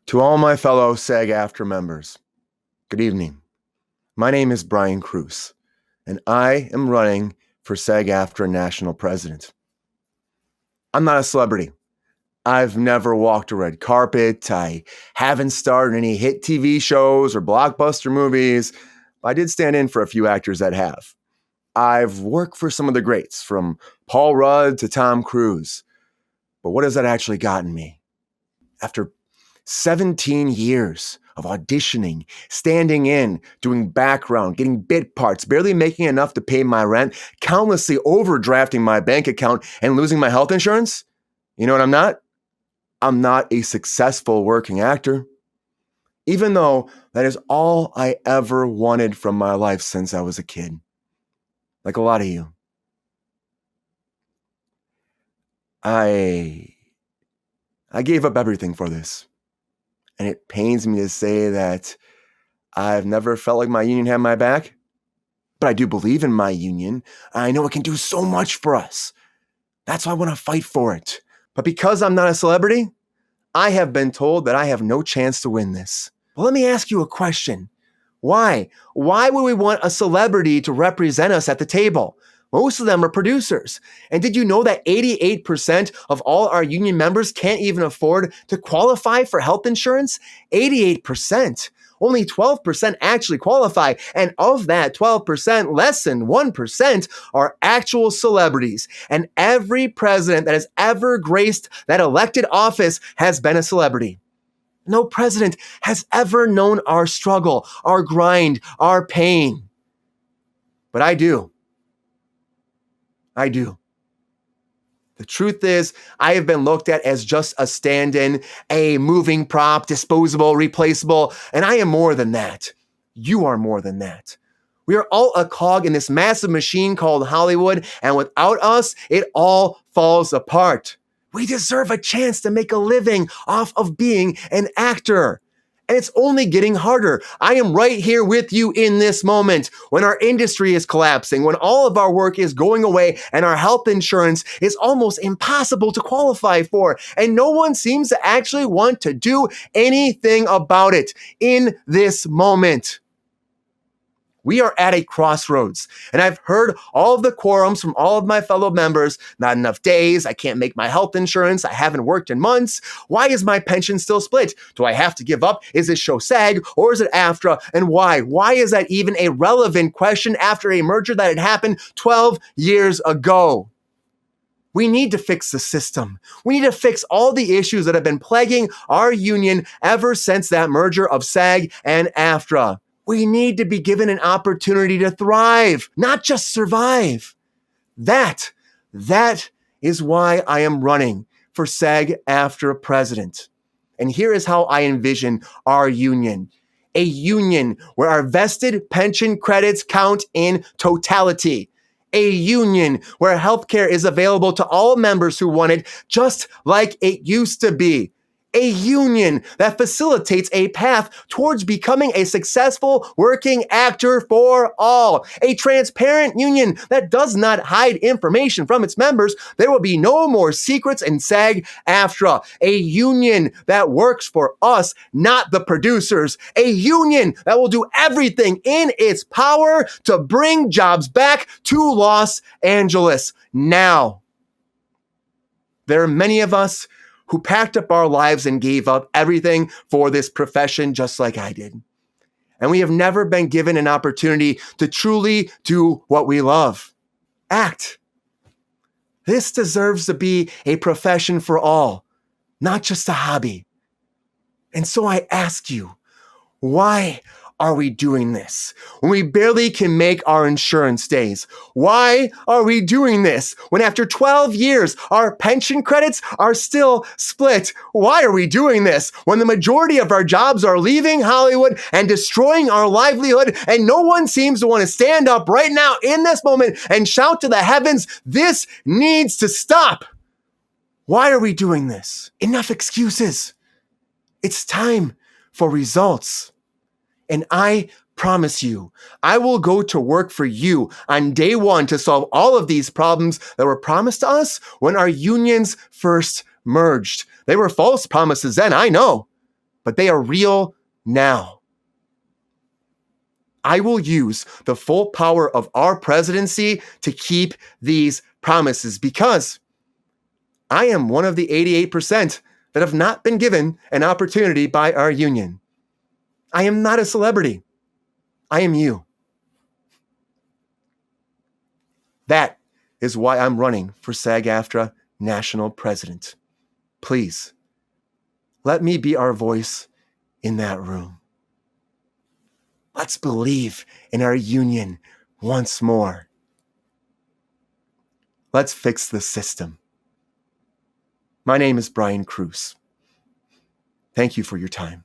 To all my fellow Sag-Aftra members, good evening. My name is Brian KRUSE, and I am running for Sag-Aftra National President. I'm not a celebrity. I've never walked a red carpet. I haven't starred in any hit TV shows or blockbuster movies. I did stand in for a few actors that have. I've worked for some of the greats, from Paul Rudd to Tom Cruise. But what has that actually gotten me? After 17 years of auditioning, standing in, doing background, getting bit parts, barely making enough to pay my rent, countlessly overdrafting my bank account, and losing my health insurance? You know what I'm not? I'm not a successful working actor. Even though that is all I ever wanted from my life since I was a kid. Like a lot of you. I gave up everything for this. And it pains me to say that I've never felt like my union had my back. But I do believe in my union. I know it can do so much for us. That's why I want to fight for it. But because I'm not a celebrity, I have been told that I have no chance to win this. Well, let me ask you a question. Why? Why would we want a celebrity to represent us at the table? Most of them are producers. And did you know that 88% of all our union members can't even afford to qualify for health insurance? 88%. Only 12% actually qualify. And of that 12%, less than 1% are actual celebrities. And every president that has ever graced that elected office has been a celebrity. No president has ever known our struggle, our grind, our pain. But I do. I do. The truth is, I have been looked at as just a stand-in, a moving prop, disposable, replaceable, and I am more than that. You are more than that. We are all a cog in this massive machine called Hollywood, and without us, it all falls apart. We deserve a chance to make a living off of being an actor. And it's only getting harder. I am right here with you in this moment when our industry is collapsing, when all of our work is going away and our health insurance is almost impossible to qualify for. And no one seems to actually want to do anything about it in this moment. We are at a crossroads, and I've heard all of the quorums from all of my fellow members. Not enough days, I can't make my health insurance, I haven't worked in months. Why is my pension still split? Do I have to give up? Is it show SAG or is it AFTRA? And why? Why is that even a relevant question after a merger that had happened 12 years ago? We need to fix the system. We need to fix all the issues that have been plaguing our union ever since that merger of SAG and AFTRA. We need to be given an opportunity to thrive, not just survive. That is why I am running for Sag-Aftra President. And here is how I envision our union. A union where our vested pension credits count in totality. A union where healthcare is available to all members who want it, just like it used to be. A union that facilitates a path towards becoming a successful working actor for all. A transparent union that does not hide information from its members. There will be no more secrets in SAG-AFTRA. A union that works for us, not the producers. A union that will do everything in its power to bring jobs back to Los Angeles now. There are many of us who packed up our lives and gave up everything for this profession just like I did. And we have never been given an opportunity to truly do what we love. Act. This deserves to be a profession for all, not just a hobby. And so I ask you, why are we doing this when we barely can make our insurance days? Why are we doing this when after 12 years our pension credits are still split? Why are we doing this when the majority of our jobs are leaving Hollywood and destroying our livelihood, and no one seems to want to stand up right now in this moment and shout to the heavens, this needs to stop? Why are we doing this? Enough excuses. It's time for results. And I promise you, I will go to work for you on day one to solve all of these problems that were promised to us when our unions first merged. They were false promises then, I know. but they are real now. I will use the full power of our presidency to keep these promises because I am one of the 88% that have not been given an opportunity by our union. I am not a celebrity. I am you. That is why I'm running for Sag-Aftra National President. Please, let me be our voice in that room. Let's believe in our union once more. Let's fix the system. My name is Brian KRUSE. Thank you for your time.